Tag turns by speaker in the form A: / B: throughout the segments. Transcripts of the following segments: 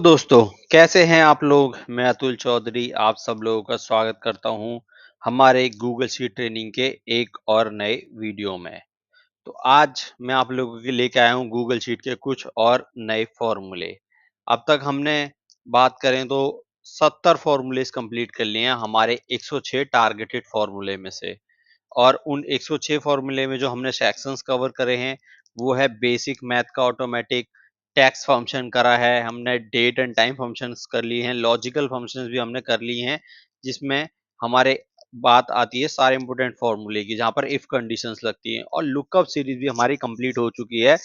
A: दोस्तों, कैसे हैं आप लोग? मैं अतुल चौधरी आप सब लोगों का स्वागत करता हूं हमारे गूगल शीट ट्रेनिंग के एक और नए वीडियो में। तो आज मैं आप लोगों के लिए लेके आया हूं गूगल शीट के कुछ और नए फॉर्मूले। अब तक हमने बात करें तो 70 फॉर्मूलेस कंप्लीट कर लिए हैं हमारे 106 टारगेटेड फॉर्मूले में से। और उन 106 फॉर्मूले में जो हमने सेक्शंस कवर करे हैं वो है बेसिक मैथ का ऑटोमेटिक, टैक्स फंक्शन करा है हमने, डेट एंड टाइम फंक्शंस कर लिए हैं, लॉजिकल फंक्शंस भी हमने कर लिए हैं, जिसमें हमारे बात आती है सारे इंपॉर्टेंट फॉर्मूले की, जहां पर इफ कंडीशंस लगती हैं। और लुकअप सीरीज भी हमारी कंप्लीट हो चुकी है,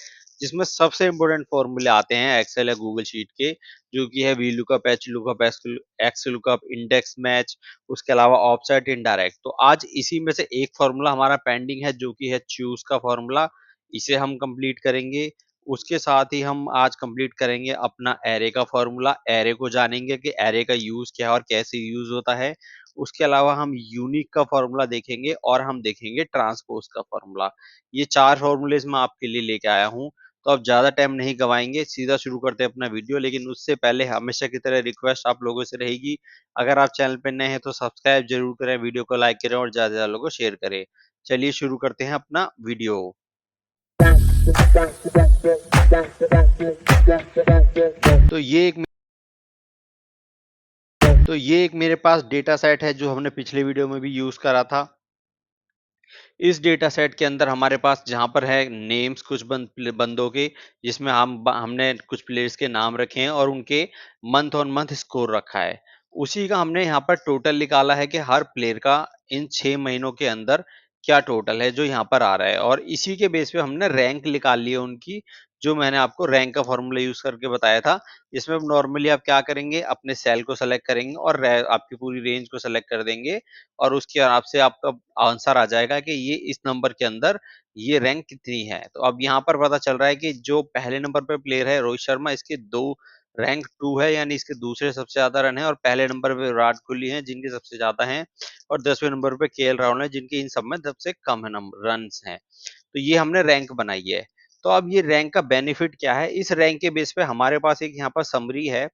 A: जिसमें सबसे इंपॉर्टेंट फॉर्मूले आते हैं एक्सेल या गूगल शीट के, जो कि है V lookup, H lookup, x lookup, index match, उसके अलावा ऑफसेट, इनडायरेक्ट। तो आज इसी में से एक फॉर्मूला हमारा पेंडिंग है, जो कि है चूज का फॉर्मूला। इसे हम कंप्लीट करेंगे। उसके साथ ही हम आज कंप्लीट करेंगे अपना एरे का फॉर्मूला। एरे को जानेंगे कि एरे का यूज क्या है और कैसे यूज होता है। उसके अलावा हम यूनिक का फॉर्मूला देखेंगे और हम देखेंगे ट्रांसपोज का फॉर्मूला। ये चार फॉर्मूलेज मैं आपके लिए लेके आया हूँ। तो अब ज्यादा टाइम नहीं गवाएंगे, सीधा शुरू करते हैं अपना वीडियो। लेकिन उससे पहले हमेशा की तरह रिक्वेस्ट आप लोगों से रहेगी, अगर आप चैनल पे नए हैं तो सब्सक्राइब जरूर करें, वीडियो को लाइक करें और ज्यादा से ज्यादा लोगों को शेयर करें। चलिए शुरू करते हैं अपना वीडियो। तो ये एक तो ये एक मेरे पास डेटा सेट है जो हमने पिछले वीडियो में भी यूज करा था। इस डेटा सेट के अंदर हमारे पास जहां पर है नेम्स कुछ बंदों के, जिसमें हमने कुछ प्लेयर्स के नाम रखे हैं और उनके मंथ ऑन मंथ स्कोर रखा है। उसी का हमने यहाँ पर टोटल निकाला है कि हर प्लेयर का इन 6 महीनों के अंदर क्या टोटल है जो यहाँ पर आ रहा है, और इसी के बेस पे हमने रैंक निकाल ली है उनकी, जो मैंने आपको रैंक का फॉर्मूला यूज करके बताया था। इसमें नॉर्मली आप क्या करेंगे, अपने सेल को सेलेक्ट करेंगे और आपकी पूरी रेंज को सेलेक्ट कर देंगे, और उसके हिसाब से आपका आंसर आ जाएगा कि ये इस नंबर के अंदर ये रैंक कितनी है। तो अब यहाँ पर पता चल रहा है कि जो पहले नंबर पे प्लेयर है रोहित शर्मा, इसके दो रैंक 2 है, यानी इसके दूसरे सबसे ज्यादा रन है। और पहले नंबर पे विराट कोहली हैं जिनके सबसे ज्यादा हैं, और 10वें नंबर पे केएल राहुल है जिनके इन सब में सबसे कम है नंबर रन हैं। तो ये हमने रैंक बनाई है। तो अब ये रैंक का बेनिफिट क्या है, इस रैंक के बेस पे हमारे पास एक यहाँ पर समरी है,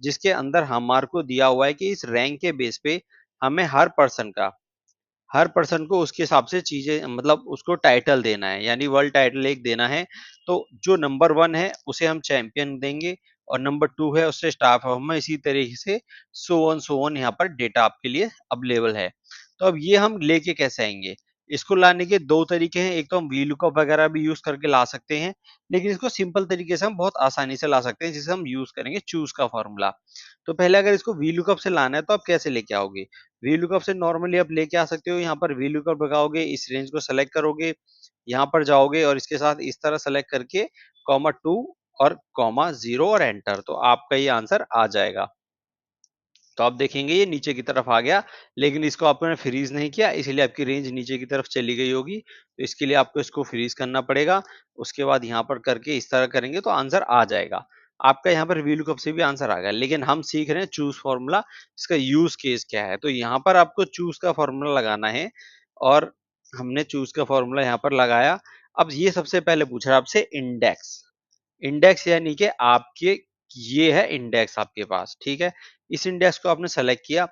A: जिसके अंदर हमारे को दिया हुआ है कि इस रैंक के बेस पे हमें हर पर्सन को उसके हिसाब से चीजें, मतलब उसको टाइटल देना है, यानी वर्ल्ड टाइटल एक देना है। तो जो नंबर 1 है उसे हम चैंपियन देंगे, और नंबर 2 है उससे स्टार परफॉर्मर, इसी तरीके से सो ऑन यहाँ पर डेटा आपके लिए अवेलेबल है। तो अब ये हम लेके कैसे आएंगे, इसको लाने के दो तरीके हैं। एक तो हम वी लुकअप वगैरह भी यूज करके ला सकते हैं, लेकिन इसको सिंपल तरीके से हम बहुत आसानी से ला सकते हैं, जिसे हम यूज करेंगे चूज का फॉर्मूला। तो पहले अगर इसको वी लुकअप से लाना है तो आप कैसे लेके आओगे, वी लुकअप से नॉर्मली आप लेके आ सकते हो। यहाँ पर वी लुकअप लगाओगे, इस रेंज को सेलेक्ट करोगे, यहाँ पर जाओगे और इसके साथ इस तरह सेलेक्ट करके कॉमा 2 और कॉमा 0 और एंटर, तो आपका ये आंसर आ जाएगा। तो आप देखेंगे ये नीचे की तरफ आ गया, लेकिन इसको आपने फ्रीज नहीं किया, इसीलिए आपकी रेंज नीचे की तरफ चली गई होगी। तो इसके लिए आपको इसको फ्रीज करना पड़ेगा। उसके बाद यहाँ पर करके इस तरह करेंगे तो आंसर आ जाएगा। आपका यहाँ पर वी लुकअप से भी आंसर आ गया, लेकिन हम सीख रहे हैं चूज फॉर्मूला, इसका यूज केस क्या है। तो यहाँ पर आपको चूज का फॉर्मूला लगाना है, और हमने चूज का फॉर्मूला यहाँ पर लगाया। अब ये सबसे पहले पूछ रहा है आपसे इंडेक्स। इंडेक्स यानी कि आपके, ये है इंडेक्स आपके पास, ठीक है। इस इंडेक्स को आपने सेलेक्ट किया।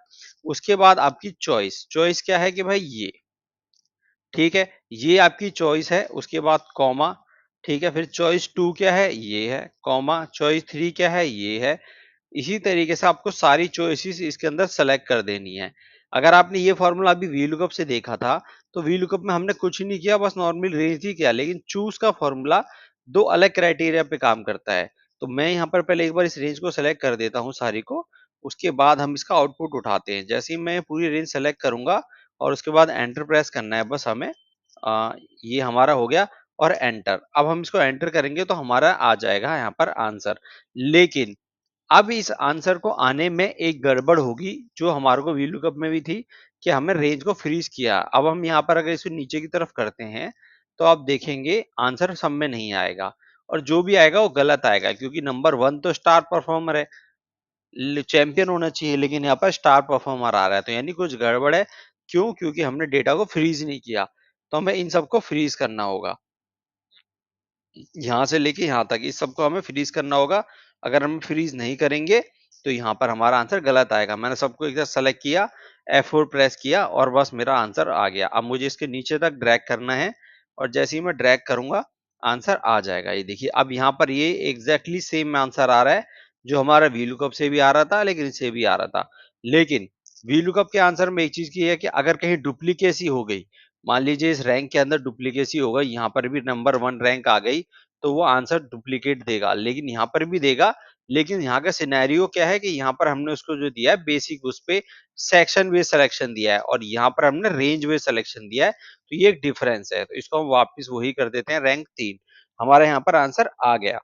A: उसके बाद आपकी चॉइस, चॉइस क्या है कि भाई ये, ठीक है, ये आपकी चॉइस है। उसके बाद कॉमा, ठीक है, फिर चॉइस 2 क्या है, ये है, कॉमा, चॉइस 3 क्या है, ये है। इसी तरीके से आपको सारी चॉइसेस इसके अंदर सेलेक्ट कर देनी है। अगर आपने ये फॉर्मूला अभी वी लुकअप से देखा था, तो वी लुकअप में हमने कुछ नहीं किया, बस नॉर्मल रेंज ही किया, लेकिन चूज का फॉर्मूला दो अलग क्राइटेरिया पे काम करता है। तो मैं यहाँ पर पहले एक बार इस रेंज को सेलेक्ट कर देता हूँ सारी को, उसके बाद हम इसका आउटपुट उठाते हैं। जैसे ही मैं पूरी रेंज सेलेक्ट करूंगा और उसके बाद एंटर प्रेस करना है बस हमें, ये हमारा हो गया, और एंटर। अब हम इसको एंटर करेंगे तो हमारा आ जाएगा यहाँ पर आंसर। लेकिन अब इस आंसर को आने में एक गड़बड़ होगी, जो हमारे को वी लुकअप में भी थी, कि हमें रेंज को फ्रीज किया। अब हम यहाँ पर अगर इसे नीचे की तरफ करते हैं, तो आप देखेंगे आंसर सब में नहीं आएगा, और जो भी आएगा वो गलत आएगा, क्योंकि नंबर 1 तो स्टार परफॉर्मर है, चैंपियन होना चाहिए, लेकिन यहाँ पर स्टार परफॉर्मर आ रहा है, तो यानी कुछ गड़बड़ है। क्यों? क्योंकि हमने डेटा को फ्रीज नहीं किया। तो हमें इन सबको फ्रीज करना होगा, यहाँ से लेके यहाँ तक इस सबको हमें फ्रीज करना होगा। अगर हम फ्रीज नहीं करेंगे तो यहाँ पर हमारा आंसर गलत आएगा। मैंने सबको एक साथ सेलेक्ट किया, F4 प्रेस किया और बस मेरा आंसर आ गया। अब मुझे इसके नीचे तक ड्रैग करना है और जैसे ही मैं ड्रैग करूंगा आंसर आ जाएगा। ये देखिए अब यहाँ पर ये एग्जैक्टली सेम आंसर आ रहा है जो हमारा VLOOKUP से भी आ रहा था, लेकिन इससे भी आ रहा था। लेकिन VLOOKUP के आंसर में एक चीज की है कि अगर कहीं डुप्लीकेसी हो गई, मान लीजिए इस रैंक के अंदर डुप्लीकेसी हो गई, यहाँ पर भी नंबर 1 रैंक आ गई, तो वो आंसर डुप्लीकेट देगा, लेकिन यहाँ पर भी देगा। लेकिन यहाँ का सिनेरियो क्या है कि यहाँ पर हमने उसको जो दिया है बेसिक, उस पे सेक्शन बेस्ड सिलेक्शन दिया है और यहाँ पर हमने रेंज बेस्ड सिलेक्शन दिया है, तो ये एक डिफरेंस है। तो इसको हम वापस वही कर देते हैं, रैंक 3 हमारा यहाँ पर आंसर आ गया।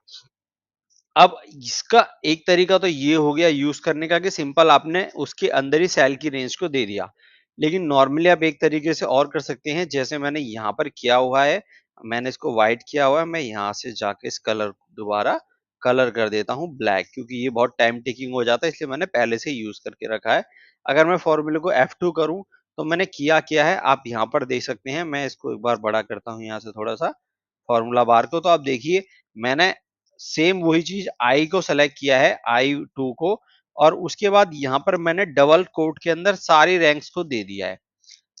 A: अब इसका एक तरीका तो ये हो गया यूज करने का कि सिंपल आपने उसके अंदर ही सेल की रेंज को दे दिया। लेकिन नॉर्मली आप एक तरीके से और कर सकते हैं, जैसे मैंने यहाँ पर किया हुआ है, मैंने इसको व्हाइट किया हुआ है, मैं यहाँ से जाके इस कलर दोबारा कलर कर देता हूँ ब्लैक, क्योंकि ये बहुत टाइम टेकिंग हो जाता है, इसलिए मैंने पहले से यूज करके रखा है। अगर मैं फॉर्मूले को F2 करूँ तो मैंने किया क्या है आप यहाँ पर देख सकते हैं। मैं इसको एक बार बड़ा करता हूँ यहाँ से थोड़ा सा फॉर्मूला बार को, तो आप देखिए मैंने सेम वही चीज आई को सेलेक्ट किया है, I2 को, और उसके बाद यहाँ पर मैंने डबल कोट के अंदर सारी रैंक्स को दे दिया है।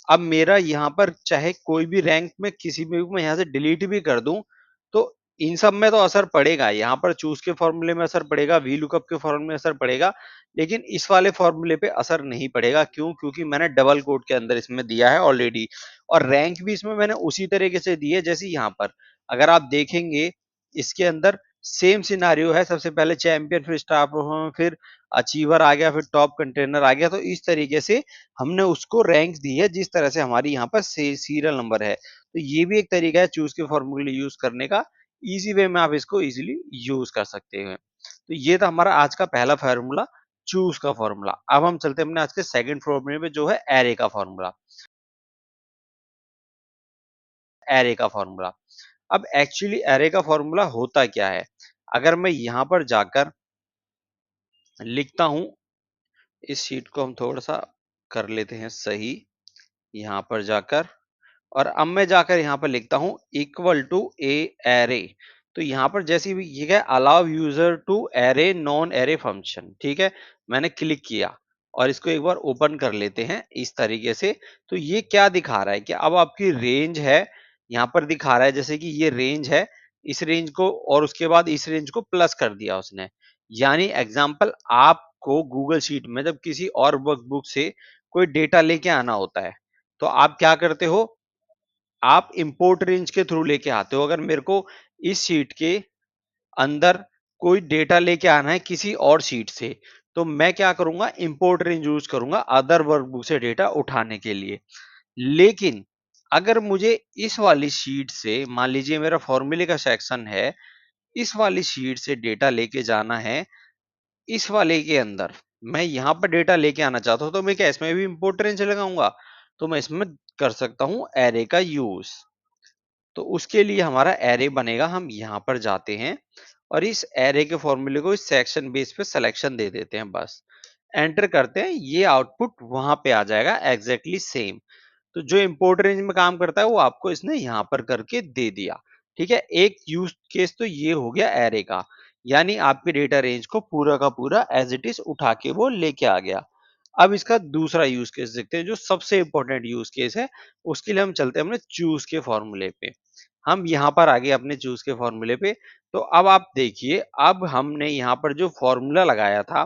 A: अब मेरा यहाँ पर चाहे कोई भी रैंक में किसी में भी मैं यहाँ से डिलीट भी कर दूं तो इन सब में तो असर पड़ेगा। यहाँ पर चूज के फॉर्मूले में असर पड़ेगा, वी लुकअप के फॉर्मूले में असर पड़ेगा, लेकिन इस वाले फॉर्मूले पे असर नहीं पड़ेगा। क्यों? क्योंकि मैंने डबल कोट के अंदर इसमें दिया है ऑलरेडी, और रैंक भी इसमें मैंने उसी तरीके से दी है जैसे यहाँ पर। अगर आप देखेंगे इसके अंदर सेम सिनारियो है, सबसे पहले चैंपियन, फिर स्टार परफॉर्मर, फिर अचीवर आ गया, फिर टॉप कंटेनर आ गया। तो इस तरीके से हमने उसको रैंक दी है जिस तरह से हमारी यहाँ पर सीरियल नंबर है। तो ये भी एक तरीका है चूज के फॉर्मूले यूज करने का, इजी वे में आप इसको इजीली यूज कर सकते हैं। तो ये था हमारा आज का पहला फॉर्मूला, चूज का फॉर्मूला। अब हम चलते हैं अपने आज के सेकंड फॉर्मूले पे जो है एरे का फॉर्मूला। एरे का फॉर्मूला, अब एक्चुअली एरे का फॉर्मूला होता क्या है, अगर मैं यहाँ पर जाकर लिखता हूं, इस शीट को हम थोड़ा सा कर लेते हैं सही, यहाँ पर जाकर, और अब मैं जाकर यहाँ पर लिखता हूँ इक्वल टू ए एरे। तो यहाँ पर जैसे भी ये है allow user to array non array function, ठीक है, मैंने क्लिक किया और इसको एक बार ओपन कर लेते हैं इस तरीके से। तो ये क्या दिखा रहा है कि अब आपकी रेंज है, यहाँ पर दिखा रहा है जैसे कि ये रेंज है, इस रेंज को और उसके बाद इस रेंज को प्लस कर दिया उसने। यानी एग्जाम्पल आपको गूगल शीट में जब किसी और वर्कबुक से कोई डेटा लेके आना होता है, तो आप क्या करते हो, आप इंपोर्ट रेंज के थ्रू लेके आते हो। अगर मेरे को इस शीट के अंदर कोई डेटा लेके आना है किसी और शीट से, तो मैं क्या करूंगा, इंपोर्ट रेंज यूज करूंगा अदर वर्कबुक से डेटा उठाने के लिए। लेकिन अगर मुझे इस वाली शीट से, मान लीजिए मेरा फॉर्मूले का सेक्शन है, इस वाली शीट से डेटा लेके जाना है इस वाले के अंदर, मैं यहाँ पर डेटा लेके आना चाहता हूँ, तो मैं क्या इसमें भी इंपोर्ट रेंज लगाऊंगा? तो मैं इसमें कर सकता हूँ एरे का यूज। तो उसके लिए हमारा एरे बनेगा, हम यहाँ पर जाते हैं और इस एरे के फॉर्मूले को इस सेक्शन बेस पे सिलेक्शन दे देते हैं, बस एंटर करते हैं, ये आउटपुट वहां पे आ जाएगा एग्जैक्टली सेम। तो जो इंपोर्ट रेंज में काम करता है वो आपको इसने यहाँ पर करके दे दिया। ठीक है, एक यूज केस तो ये हो गया एरे का, यानी आपके डेटा रेंज को पूरा का पूरा एज इट इज उठा के वो लेके आ गया। अब इसका दूसरा यूज केस देखते हैं जो सबसे इंपॉर्टेंट यूज केस है, उसके लिए हम चलते हैं अपने चूज के फॉर्मूले पे। हम यहाँ पर आ गए अपने चूज के फॉर्मूले पे। तो अब आप देखिए, अब हमने यहाँ पर जो फॉर्मूला लगाया था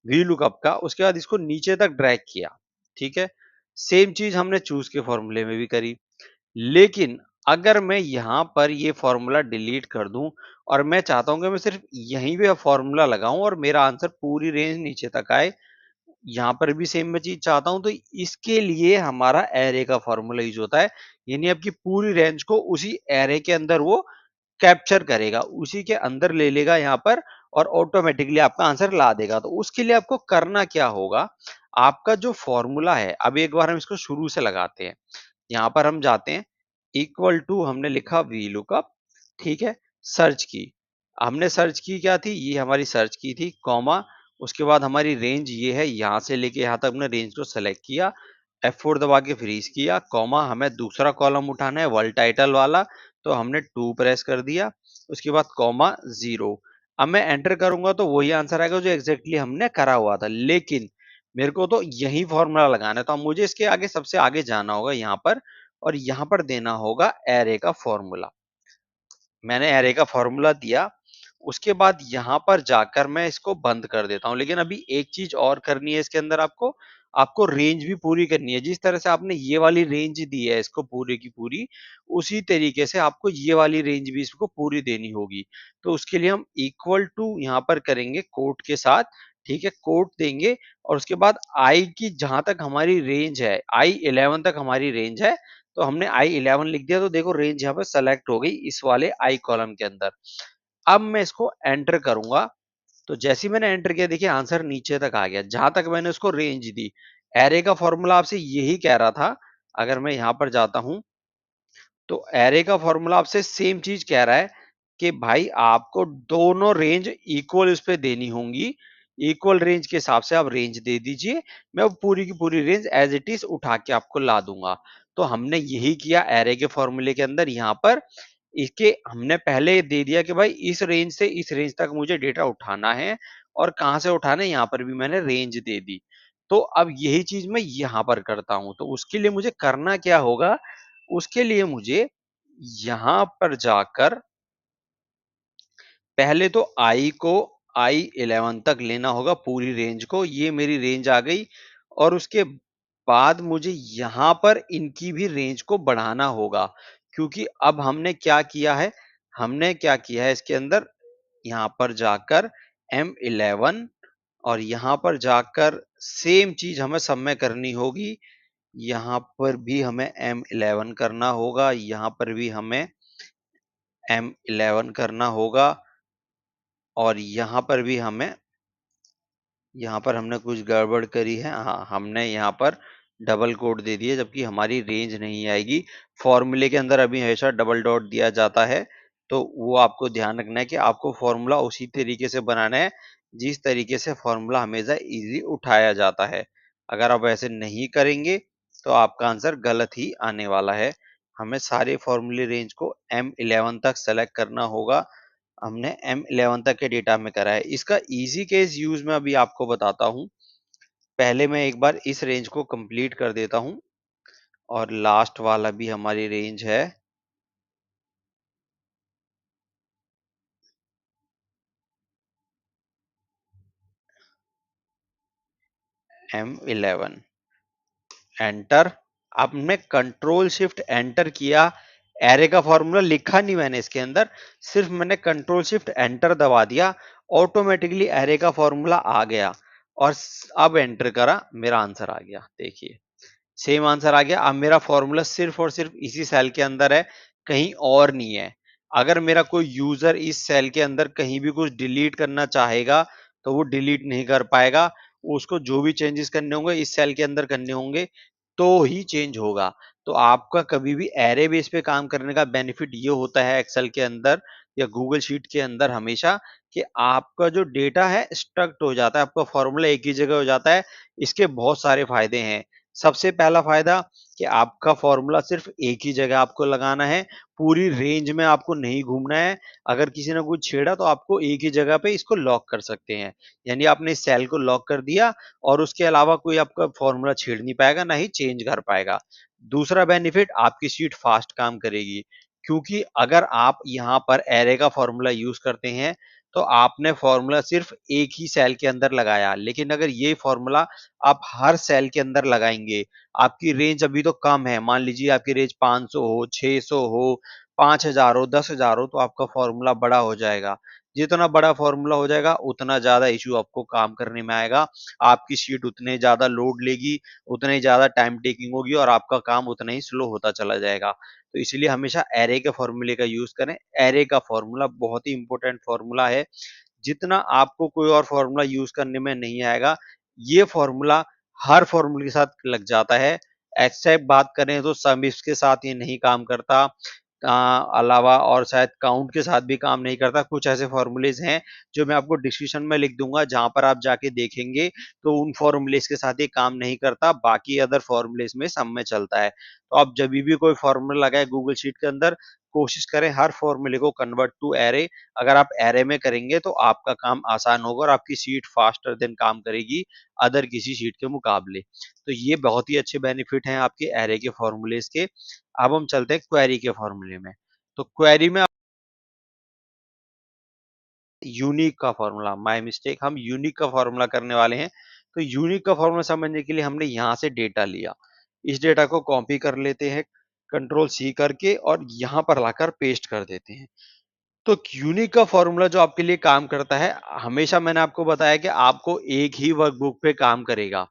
A: वी लुकअप का, उसके बाद इसको नीचे तक ड्रैग किया, ठीक है, सेम चीज हमने चूज के फॉर्मूले में भी करी। लेकिन अगर मैं यहाँ पर ये फॉर्मूला डिलीट कर दूं और मैं चाहता हूं कि मैं सिर्फ यहीं पे फॉर्मूला लगाऊं और मेरा आंसर पूरी रेंज नीचे तक आए, यहाँ पर भी सेम मैं चीज चाहता हूं, तो इसके लिए हमारा एरे का फॉर्मूला यूज होता है। यानी आपकी पूरी रेंज को उसी एरे के अंदर वो कैप्चर करेगा, उसी के अंदर ले लेगा यहाँ पर, और ऑटोमेटिकली आपका आंसर ला देगा। तो उसके लिए आपको करना क्या होगा, आपका जो फॉर्मूला है, अब एक बार हम इसको शुरू से लगाते हैं। यहाँ पर हम जाते हैं, इक्वल टू हमने लिखा वी लुकअप, ठीक है, सर्च की, हमने सर्च की क्या थी, ये हमारी सर्च की थी, कॉमा, उसके बाद हमारी रेंज ये है, यहाँ से लेके यहाँ तक हमने रेंज को सेलेक्ट किया, F4 दबा के फ्रीज किया, कॉमा, हमें दूसरा कॉलम उठाना है वर्ल्ड टाइटल वाला, तो हमने 2 प्रेस कर दिया, उसके बाद कॉमा 0। अब मैं एंटर करूंगा तो वही आंसर आएगा जो एग्जैक्टली हमने करा हुआ था, लेकिन मेरे को तो यही फॉर्मूला लगाना है, तो अब मुझे इसके आगे सबसे आगे जाना होगा यहाँ पर, और यहाँ पर देना होगा एरे का फॉर्मूला। मैंने एरे का फॉर्मूला दिया, उसके बाद यहाँ पर जाकर मैं इसको बंद कर देता हूँ। लेकिन अभी एक चीज और करनी है इसके अंदर, आपको आपको रेंज भी पूरी करनी है। जिस तरह से आपने ये वाली रेंज दी है इसको पूरी की पूरी, उसी तरीके से आपको ये वाली रेंज भी इसको पूरी देनी होगी। तो उसके लिए हम इक्वल टू यहाँ पर करेंगे कोट के साथ, ठीक है, कोट देंगे, और उसके बाद आई की जहां तक हमारी रेंज है, I11 तक हमारी रेंज है, तो हमने I11 लिख दिया, तो देखो रेंज यहाँ पे सेलेक्ट हो गई इस वाले आई कॉलम के अंदर। अब मैं इसको एंटर करूंगा, तो जैसे ही मैंने एंटर किया देखिए आंसर नीचे तक आ गया जहां तक मैंने उसको रेंज दी। एरे का फॉर्मूला आपसे यही कह रहा था। अगर मैं यहां पर जाता हूं तो एरे का फॉर्मूला आपसे सेम चीज कह रहा है कि भाई आपको दोनों रेंज इक्वल उस पे देनी होंगी, इक्वल रेंज के हिसाब से आप रेंज दे दीजिए, मैं वो पूरी की पूरी रेंज एज इट इज उठा के आपको ला दूंगा। तो हमने यही किया एरे के फॉर्मूले के अंदर। यहाँ पर इसके हमने पहले दे दिया कि भाई इस रेंज से इस रेंज तक मुझे डेटा उठाना है, और कहाँ से उठाना है यहाँ पर भी मैंने रेंज दे दी। तो अब यही चीज मैं यहाँ पर करता हूं, तो उसके लिए मुझे करना क्या होगा, उसके लिए मुझे यहां पर जाकर पहले तो आई को I11 तक लेना होगा, पूरी रेंज को, ये मेरी रेंज आ गई। और उसके बाद मुझे यहां पर इनकी भी रेंज को बढ़ाना होगा, क्योंकि अब हमने क्या किया है इसके अंदर, यहाँ पर जाकर M11, और यहाँ पर जाकर सेम चीज हमें सब में करनी होगी। यहाँ पर भी हमें M11 करना होगा, यहाँ पर भी हमें M11 करना होगा, और यहाँ पर हमने कुछ गड़बड़ करी है। हाँ, हमने यहाँ पर डबल कोट दे दिए जबकि हमारी रेंज नहीं आएगी। फॉर्मूले के अंदर अभी हमेशा डबल डॉट दिया जाता है, तो वो आपको ध्यान रखना है कि आपको फॉर्मूला उसी तरीके से बनाना है जिस तरीके से फॉर्मूला हमेशा इजी उठाया जाता है। अगर आप ऐसे नहीं करेंगे तो आपका आंसर गलत ही आने वाला है। हमें सारे फॉर्मूले रेंज को M11 तक सेलेक्ट करना होगा। हमने M11 तक के डेटा में करा है। इसका इजी केस यूज मैं अभी आपको बताता हूँ। पहले मैं एक बार इस रेंज को कंप्लीट कर देता हूँ, और लास्ट वाला भी हमारी रेंज है M11। एंटर। अब मैं कंट्रोल शिफ्ट एंटर किया, एरे का फॉर्मूला लिखा नहीं मैंने इसके अंदर, सिर्फ मैंने कंट्रोल शिफ्ट एंटर दबा दिया, ऑटोमेटिकली एरे का फॉर्मूला आ गया, और अब एंटर करा, मेरा आंसर आ गया। देखिए सेम आंसर आ गया। अब मेरा फॉर्मूला सिर्फ और सिर्फ इसी सेल के अंदर है, कहीं और नहीं है। अगर मेरा कोई यूजर इस सेल के अंदर कहीं भी कुछ डिलीट करना चाहेगा तो वो डिलीट नहीं कर पाएगा। उसको जो भी चेंजेस करने होंगे इस सेल के अंदर करने होंगे, तो ही चेंज होगा। तो आपका कभी भी एरे बेस पे काम करने का बेनिफिट ये होता है एक्सेल के अंदर या गूगल शीट के अंदर हमेशा, कि आपका जो डेटा है स्ट्रक्ट हो जाता है, आपका फॉर्मूला एक ही जगह हो जाता है। इसके बहुत सारे फायदे हैं। सबसे पहला फायदा कि आपका फॉर्मूला सिर्फ एक ही जगह आपको लगाना है, पूरी रेंज में आपको नहीं घूमना है। अगर किसी ने कुछ छेड़ा तो आपको एक ही जगह पे इसको लॉक कर सकते हैं, यानी आपने इस सेल को लॉक कर दिया, और उसके अलावा कोई आपका फॉर्मूला छेड़ नहीं पाएगा, ना ही चेंज कर पाएगा। दूसरा बेनिफिट, आपकी शीट फास्ट काम करेगी, क्योंकि अगर आप यहाँ पर एरे का फॉर्मूला यूज करते हैं तो आपने फॉर्मूला सिर्फ एक ही सेल के अंदर लगाया, लेकिन अगर ये फॉर्मूला आप हर सेल के अंदर लगाएंगे, आपकी रेंज अभी तो कम है, मान लीजिए आपकी रेंज 500 हो, 600 हो, 5000 हो, 10,000 हो, तो आपका फॉर्मूला बड़ा हो जाएगा। जितना बड़ा फॉर्मूला हो जाएगा उतना ज्यादा इशू आपको काम करने में आएगा, आपकी शीट उतने ज्यादा लोड लेगी, उतने ज्यादा टाइम टेकिंग होगी, और आपका काम उतना ही स्लो होता चला जाएगा। तो इसलिए हमेशा एरे के फॉर्मूले का यूज करें। एरे का फॉर्मूला बहुत ही इंपॉर्टेंट फॉर्मूला है, जितना आपको कोई और फॉर्मूला यूज करने में नहीं आएगा, ये फॉर्मूला हर फॉर्मूले के साथ लग जाता है। एक्सेप्ट बात करें तो सम इफ के साथ ये नहीं काम करता, अलावा और शायद काउंट के साथ भी काम नहीं करता। कुछ ऐसे फॉर्मूलेज हैं जो मैं आपको डिस्क्रिप्शन में लिख दूंगा, जहां पर आप जाके देखेंगे तो उन फॉर्मूलेज के साथ ये काम नहीं करता, बाकी अदर फॉर्मूलेज में सब में चलता है। तो आप जब भी कोई फॉर्मूला लगाए गूगल शीट के अंदर, कोशिश करें हर फॉर्मूले को कन्वर्ट टू एरे। अगर आप एरे में करेंगे तो आपका काम आसान होगा और आपकी शीट फास्टर देन काम करेगी अदर किसी शीट के मुकाबले। तो ये बहुत ही अच्छे बेनिफिट हैं आपके एरे के फॉर्मूलेज के। अब हम चलते हैं क्वेरी के फॉर्मूले में। तो क्वेरी में यूनिक का फॉर्मूला, माय मिस्टेक, हम यूनिक का फॉर्मूला करने वाले हैं। तो यूनिक का फॉर्मूला समझने के लिए हमने यहाँ से डेटा लिया, इस डेटा को कॉपी कर लेते हैं कंट्रोल सी करके और यहाँ पर लाकर पेस्ट कर देते हैं। तो यूनिक का फॉर्मूला जो आपके लिए काम करता है, हमेशा मैंने आपको बताया कि आपको एक ही वर्कबुक पे काम करेगा।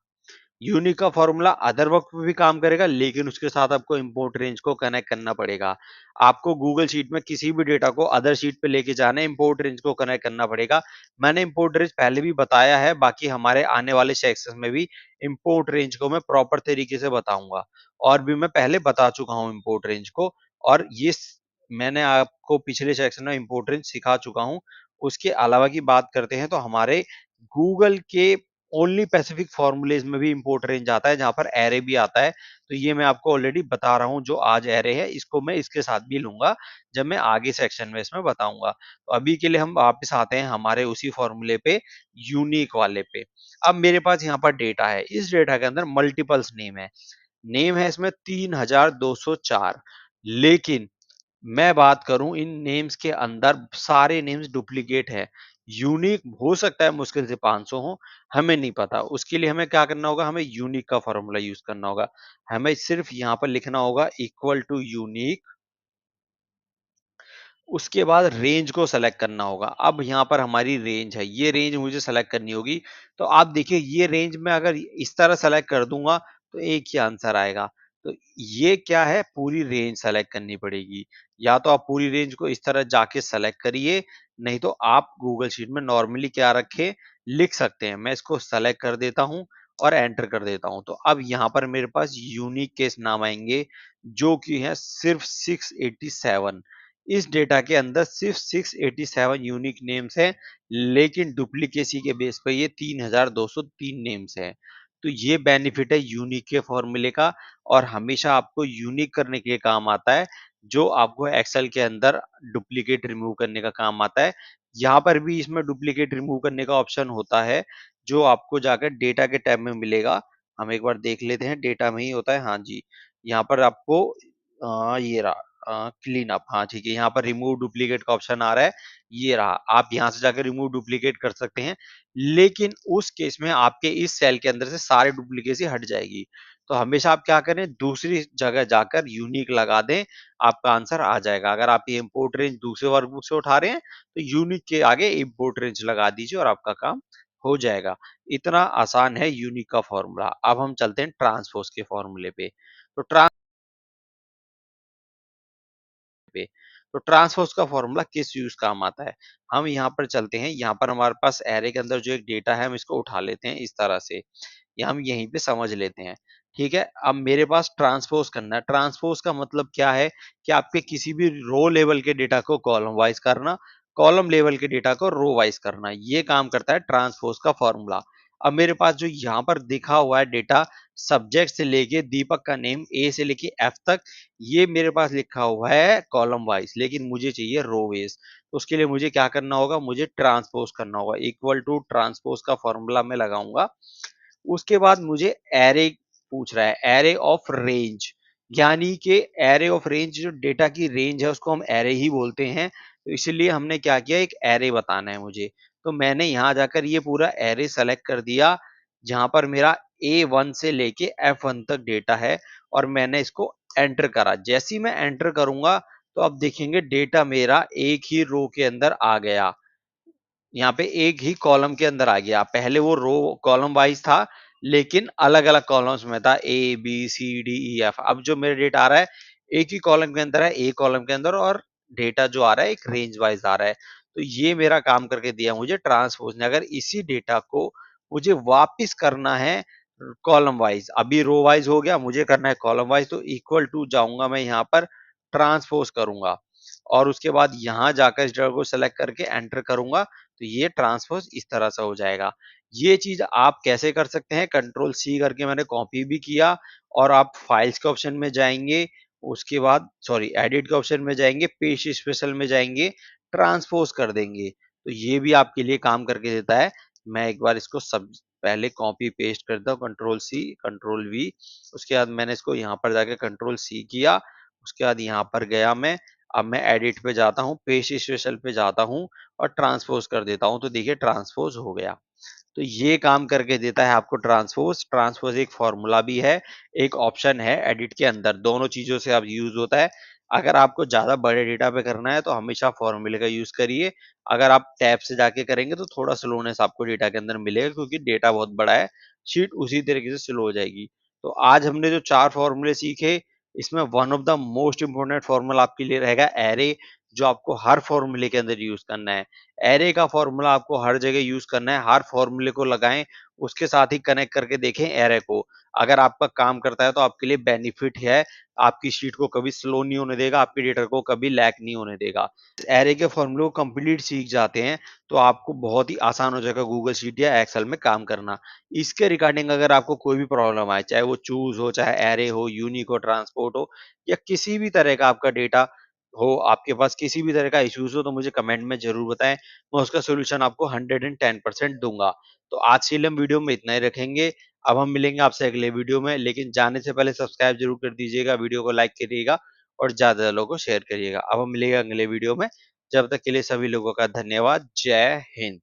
A: यूनिक का फॉर्मूला अदर वर्क पे भी काम करेगा, लेकिन उसके साथ आपको इंपोर्ट रेंज को कनेक्ट करना पड़ेगा। आपको गूगल शीट में किसी भी डेटा को अदर शीट पे लेके जाना है, इंपोर्ट रेंज को कनेक्ट करना पड़ेगा। मैंने इंपोर्ट रेंज पहले भी बताया है, बाकी हमारे आने वाले सेक्शन में भी इंपोर्ट रेंज को मैं प्रॉपर तरीके से बताऊंगा। और भी मैं पहले बता चुका हूँ इंपोर्ट रेंज को, और मैंने आपको पिछले सेक्शन में इंपोर्ट रेंज सिखा चुका हूँ। उसके अलावा की बात करते हैं तो हमारे गूगल के ओनली पैसिफिक फॉर्मूलेज में भी इंपोर्ट रेंज आता है, जहां पर एरे भी आता है। तो ये मैं आपको ऑलरेडी बता रहा हूँ, जो आज एरे है इसको मैं इसके साथ भी लूंगा जब मैं आगे सेक्शन में इसमें बताऊंगा। तो अभी के लिए हम वापस आते हैं हमारे उसी फॉर्मूले पे, यूनिक वाले पे। अब मेरे पास यहाँ पर डेटा है, इस डेटा के अंदर मल्टीपल्स नेम है इसमें 3204। लेकिन मैं बात करूं इन नेम्स के अंदर सारे नेम्स डुप्लीकेट है। यूनिक हो सकता है मुश्किल से 500 हो, हमें नहीं पता। उसके लिए हमें क्या करना होगा, हमें यूनिक का फॉर्मूला यूज करना होगा। हमें सिर्फ यहाँ पर लिखना होगा इक्वल टू यूनिक, उसके बाद रेंज को सेलेक्ट करना होगा। अब यहाँ पर हमारी रेंज है, ये रेंज मुझे सेलेक्ट करनी होगी। तो आप देखिए ये रेंज में अगर इस तरह सेलेक्ट कर दूंगा तो एक ही आंसर आएगा। तो ये क्या है, पूरी रेंज सेलेक्ट करनी पड़ेगी। या तो आप पूरी रेंज को इस तरह जाके सेलेक्ट करिए, नहीं तो आप गूगल शीट में नॉर्मली क्या रखे लिख सकते हैं। मैं इसको सेलेक्ट कर देता हूँ और एंटर कर देता हूँ। तो अब यहाँ पर मेरे पास यूनिक केस नाम आएंगे, जो कि है सिर्फ 687। इस डेटा के अंदर सिर्फ 687 यूनिक नेम्स हैं, लेकिन डुप्लीकेसी के बेस पर ये 3203 नेम्स हैं। तो ये बेनिफिट है यूनिक के फॉर्मूले का, और हमेशा आपको यूनिक करने के काम आता है, जो आपको एक्सेल के अंदर डुप्लीकेट रिमूव करने का काम आता है। यहाँ पर भी इसमें डुप्लीकेट रिमूव करने का ऑप्शन होता है, जो आपको जाकर डेटा के टैब में मिलेगा। हम एक बार देख लेते हैं, डेटा में ही होता है, हाँ जी। यहाँ पर आपको ये रहा क्लीन अप, हाँ ठीक है, यहाँ पर रिमूव डुप्लीकेट का ऑप्शन आ रहा है, ये रहा। आप यहाँ से जाकर रिमूव डुप्लीकेट कर सकते हैं, लेकिन उस केस में आपके इस सेल के अंदर से सारे डुप्लीकेसी हट जाएगी। तो हमेशा आप क्या करें, दूसरी जगह जाकर यूनिक लगा दें, आपका आंसर आ जाएगा। अगर आप ये इंपोर्ट रेंज दूसरे वर्कबुक से उठा रहे हैं तो यूनिक के आगे इंपोर्ट रेंज लगा दीजिए और आपका काम हो जाएगा। इतना आसान है यूनिक का फॉर्मूला। अब हम चलते हैं ट्रांसपोज के फॉर्मूले पे। तो पे तो ट्रांसपोज का फॉर्मूला किस यूज काम आता है, हम यहाँ पर चलते हैं। यहाँ पर हमारे पास एरे के अंदर जो एक डेटा है, हम इसको उठा लेते हैं इस तरह से, या हम यहीं पे समझ लेते हैं। ठीक है, अब मेरे पास ट्रांसपोज करना है। ट्रांसपोज का मतलब क्या है, कि आपके किसी भी रो लेवल के डेटा को कॉलम वाइज करना, कॉलम लेवल के डेटा को रो वाइज करना, ये काम करता है ट्रांसपोज का फॉर्मूला। अब मेरे पास जो यहाँ पर दिखा हुआ है डेटा, सब्जेक्ट से लेके दीपक का नेम ए से लेके एफ तक, ये मेरे पास लिखा हुआ है कॉलम वाइज, लेकिन मुझे चाहिए रो वाइज। तो उसके लिए मुझे क्या करना होगा, मुझे ट्रांसपोज करना होगा। इक्वल टू ट्रांसपोज का फॉर्मूला मैं लगाऊंगा। उसके बाद मुझे एरे पूछ रहा है, एरे ऑफ रेंज, यानी कि एरे ऑफ रेंज, जो डेटा की रेंज है उसको हम एरे ही बोलते हैं। तो इसलिए हमने क्या किया, एक एरे बताना है मुझे। तो मैंने यहाँ जाकर ये पूरा एरे सेलेक्ट कर दिया, जहां पर मेरा A1 से लेके F1 तक डेटा है, और मैंने इसको एंटर करा। जैसे ही मैं एंटर करूंगा तो अब देखेंगे डेटा मेरा एक ही रो के अंदर आ गया, यहाँ पे एक ही कॉलम के अंदर आ गया। पहले वो रो कॉलम वाइज था, लेकिन अलग अलग कॉलम्स में था, A B C D E F. अब जो मेरा डेटा आ रहा है एक ही कॉलम के अंदर है, ए कॉलम के अंदर, और डेटा जो आ रहा है एक रेंज वाइज आ रहा है। तो ये मेरा काम करके दिया मुझे ट्रांसपोज ने। अगर इसी डेटा को मुझे वापिस करना है कॉलम वाइज, अभी रो वाइज हो गया, मुझे करना है कॉलम वाइज, तो इक्वल टू जाऊंगा मैं यहाँ पर, ट्रांसपोज करूंगा, और उसके बाद यहाँ जाकर इस जगह को सेलेक्ट करके एंटर करूंगा। तो ये ट्रांसपोज इस तरह से हो जाएगा। ये चीज़ आप कैसे कर सकते हैं, कंट्रोल सी करके मैंने कॉपी भी किया और आप फाइल्स के ऑप्शन में जाएँगे, उसके बाद सॉरी एडिट के ऑप्शन में जाएँगे, पेस्ट स्पेशल में जाएँगे, ट्रांसपोज़ कर देंगे। तो ये भी आपके लिए काम करके देता है। मैं एक बार इसको सब पहले कॉपी पेस्ट करता हूँ, कंट्रोल सी, कंट्रोल वी, उसके बाद मैंने इसको यहाँ पर जाके कंट्रोल सी किया, उसके बाद यहाँ पर गया मैं, अब मैं एडिट पे जाता हूँ, पेस्ट स्पेशल पे जाता हूँ और ट्रांसपोज़ कर देता हूँ, तो देखिए ट्रांसपोज़ हो गया। तो ये काम करके देता है आपको ट्रांसपोज़। ट्रांसपोज़ एक फ़ॉर्मूला भी है, एक ऑप्शन है एडिट के अंदर, दोनों चीज़ों से अब यूज़ होता है। अगर आपको ज़्यादा बड़े डेटा पे करना है तो हमेशा फ़ॉर्मूले का यूज़ करिए। अगर आप टैब से जाके करेंगे तो थोड़ा स्लोनेस आपको डेटा के अंदर मिलेगा क्योंकि डेटा बहुत बड़ा है, शीट उसी तरीके से स्लो हो जाएगी। तो आज हमने जो 4 फ़ॉर्मूले सीखे, इसमें one of the most important formula आपके लिए रहेगा एरे, जो आपको हर फ़ॉर्मूले के अंदर यूज़ करना है। एरे का फॉर्मूला आपको हर जगह यूज़ करना है, हर फॉर्मूले को लगाएँ, उसके साथ ही कनेक्ट करके देखें एरे को। अगर आपका काम करता है तो आपके लिए बेनिफिट है, आपकी शीट को कभी स्लो नहीं होने देगा, आपके डेटा को कभी लैग नहीं होने देगा। एरे के फॉर्मूले को कंप्लीट सीख जाते हैं, तो आपको बहुत ही आसान हो जाएगा गूगल शीट या एक्सेल में काम करना। इसके रिगार्डिंग अगर आपको कोई भी प्रॉब्लम आए, चाहे वो चूज़ हो, चाहे एरे हो, यूनिक हो, ट्रांसपोर्ट हो या किसी भी तरह का आपका डेटा हो, आपके पास किसी भी तरह का इश्यूज़ हो तो मुझे कमेंट में ज़रूर बताएँ, मैं उसका सॉल्यूशन आपको 110% दूँगा। तो आज के लिए हम वीडियो में इतना ही रखेंगे, अब हम मिलेंगे आपसे अगले वीडियो में, लेकिन जाने से पहले सब्सक्राइब ज़रूर कर दीजिएगा, वीडियो को लाइक करिएगा और ज़्यादा लोगों को शेयर करिएगा। अब हम मिलेंगे अगले वीडियो में, जब तक के लिए सभी लोगों का धन्यवाद। जय हिंद।